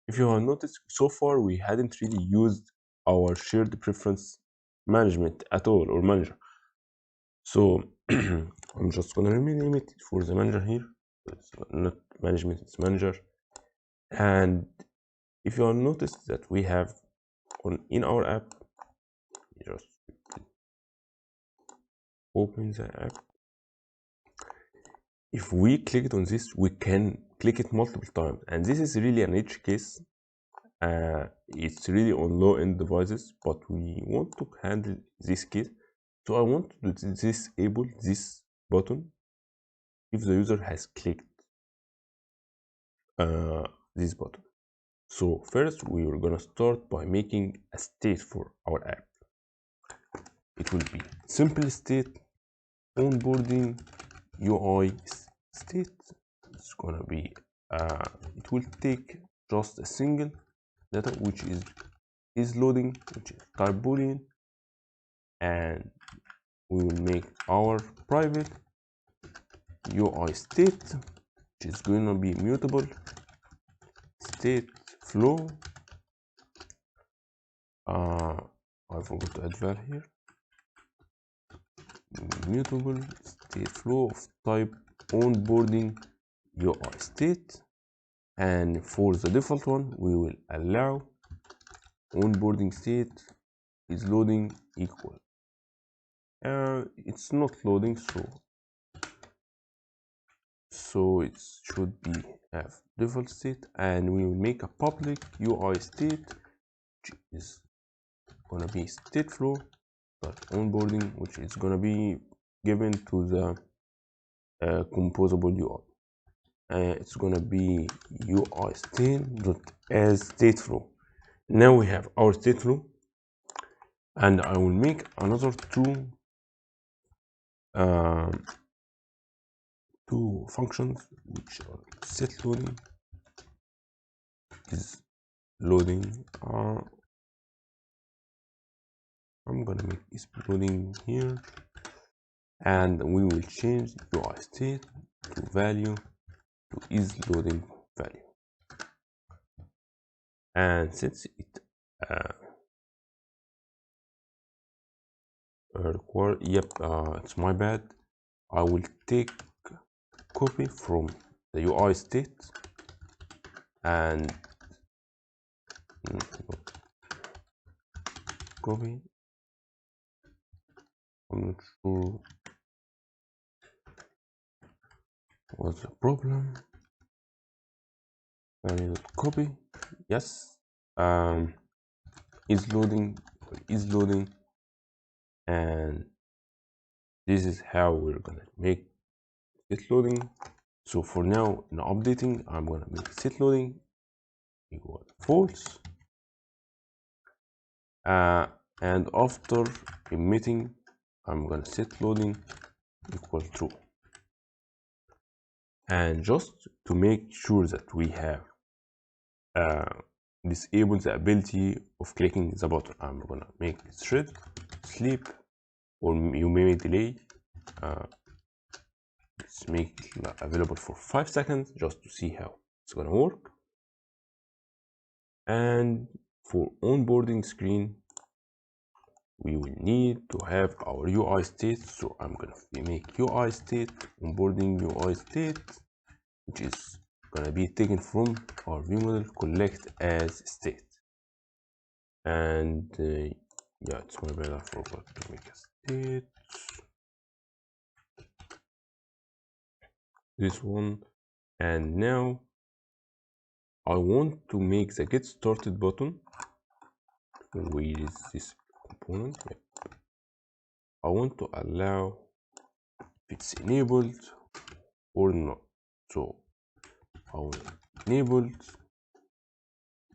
If you have noticed, so far we hadn't really used our shared preference management at all, or manager. So I'm just gonna rename it for the manager here. It's not management, it's manager. And if you have noticed that we have in our app, just open the app. If we click on this, we can click it multiple times, and this is really an edge case. It's really on low-end devices, but we want to handle this case. So I want to disable this button if the user has clicked this button. So first we are gonna start by making a state for our app. It will be simple state, onboarding, UI state. It's gonna be it will take just a single data, which is loading, which is type boolean, and we will make our private UI state, which is going to be mutable state flow. I forgot to add val here. Mutable state flow of type onboarding UI state, and for the default one we will allow onboarding state is loading equal. It's not loading, so it should be have default state, and we will make a public UI state, which is gonna be state flow dot onboarding, which is gonna be given to the composable UI. It's gonna be UI state dot as state flow. Now we have our state flow, and I will make another two functions, which are set loading is loading. I'm gonna make is loading here, and we will change UI state to value to is loading value. And since it it's my bad, I will take copy from the UI state and copy. I'm not sure what's the problem. Copy, yes, is loading, and this is how we're gonna make set loading. So for now, in updating, I'm gonna make set loading equal false, and after emitting, I'm gonna set loading equal true. And just to make sure that we have disable the ability of clicking the button, I'm gonna make thread sleep, or you may delay. Let's make it available for 5 seconds just to see how it's gonna work. And for onboarding screen, we will need to have our UI state. So I'm gonna make UI state onboarding UI state, which is gonna be taken from our view model collect as state. And yeah, it's my bad, I forgot to make a state. This one. And now I want to make the get started button. Where is this component? I want to allow if it's enabled or not. So I will enable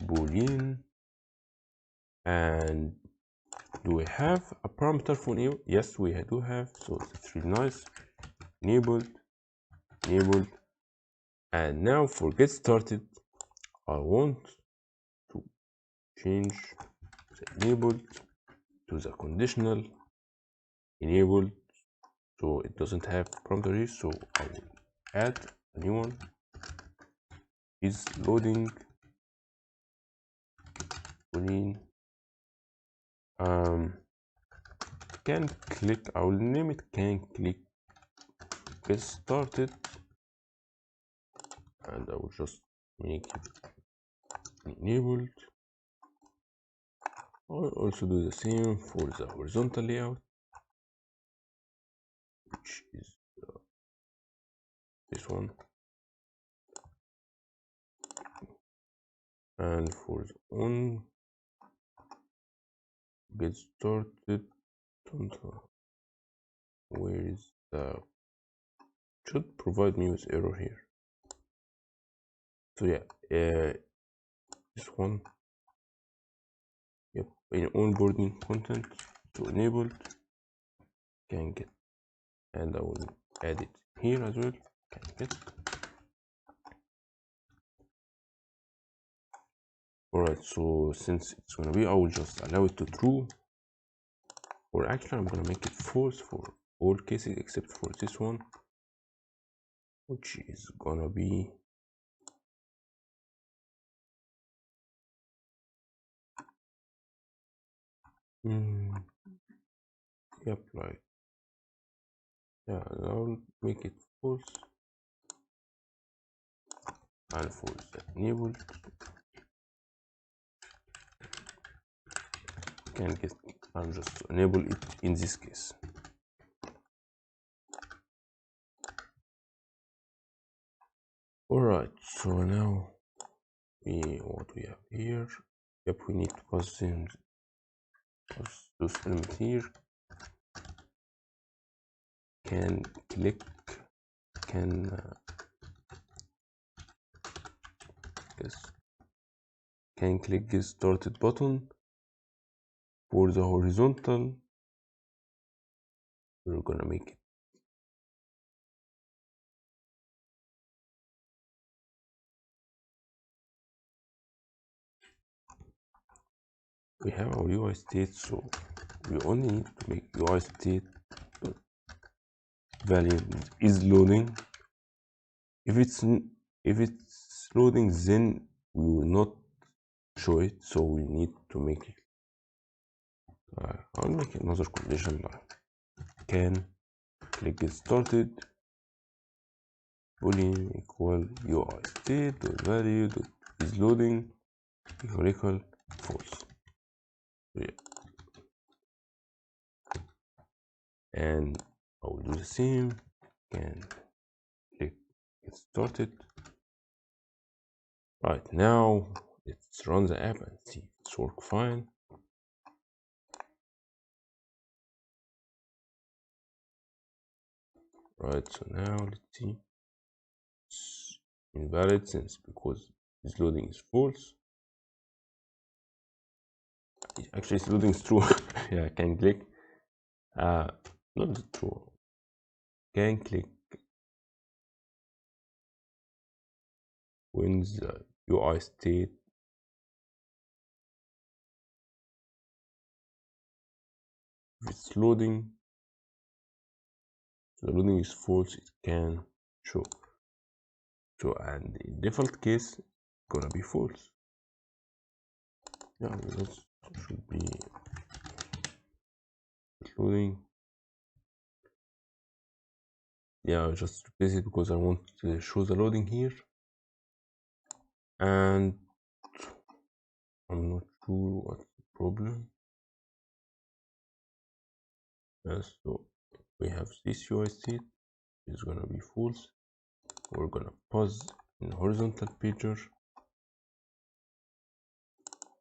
boolean. And do we have a parameter for enable? Yes, we do have. So it's really nice. Enabled. And now for get started, I want to change the enabled to the conditional enabled, so it doesn't have parameter here. So I will add a new one, is loading marine. Can click, I will name it can click get started, and I will just make it enabled. I'll also do the same for the horizontal layout, which is this one, and for the on get started. Where is the should provide me with error here. So yeah, this one, yep, in onboarding content to enabled can get, and I will add it here as well. Can get. Alright, so since it's gonna be, I will just allow it to true, or actually I'm gonna make it false for all cases except for this one, which is gonna be yep, like, yeah, I'll make it false, and for the enabled can get, and just enable it in this case. Alright, so now what we have here, yep, we need to pass in those elements here. Can click, can can click get started button. For the horizontal, we're gonna make it we have our UI state, so we only need to make UI state value is loading. If it's loading, then we will not show it, so we need to make it. I'll make another condition like can click get started boolean equal UI state dot value dot is loading equal false. Yeah. And I will do the same. Can click get started. Right, now let's run the app and see if it's work fine. Right, so now let's see. It's invalid since because this loading is false. Actually, it's loading is true. Yeah, I can click. Not true. Can click when the UI state if it's loading, the loading is false, it can show. So, and in default case, it's gonna be false. Yeah, this should be loading. Yeah, I just replace it because I want to show the loading here. And I'm not sure what's the problem. Yes, so we have this UI state is gonna be false. We're gonna pause in horizontal pager.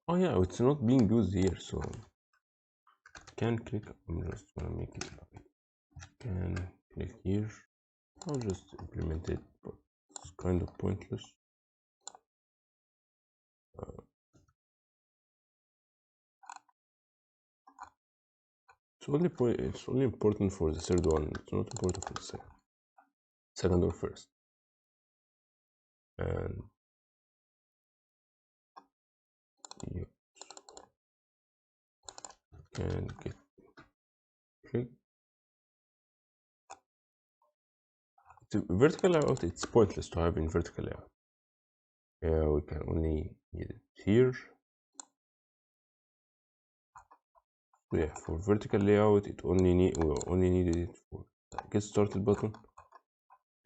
Oh yeah, it's not being used here, so can click. I'm just gonna make it like can click here. I'll just implement it, but it's kind of pointless. It's only important for the third one. It's not important for the second or first. And you can get click. The vertical layout, it's pointless to have in vertical layout. We can only need it here. So yeah, for vertical layout, we only needed it for the get started button,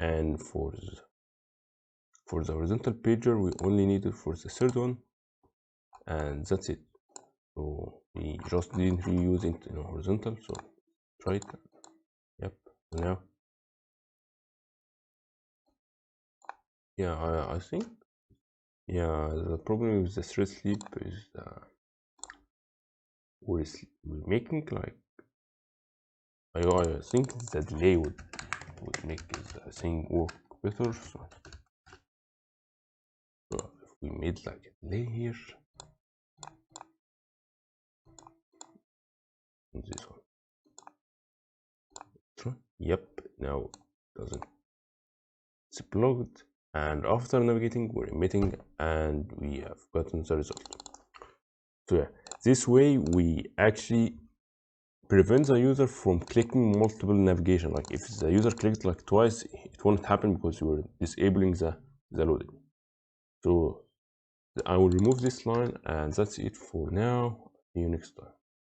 and for the horizontal pager, we only need it for the third one, and that's it. So we just didn't reuse it in horizontal. So try it. Yep. So now, yeah, I think, yeah, the problem with the thread sleep is we're making like, I think the delay would make the thing work better. So if we made like a delay here, on this one, so, yep, now doesn't, it's plugged, and after navigating, we're emitting, and we have gotten the result. So yeah, this way we actually prevent the user from clicking multiple navigation. Like if the user clicked like twice, it won't happen because you were disabling the loading. So I will remove this line, and that's it for now. See you next time.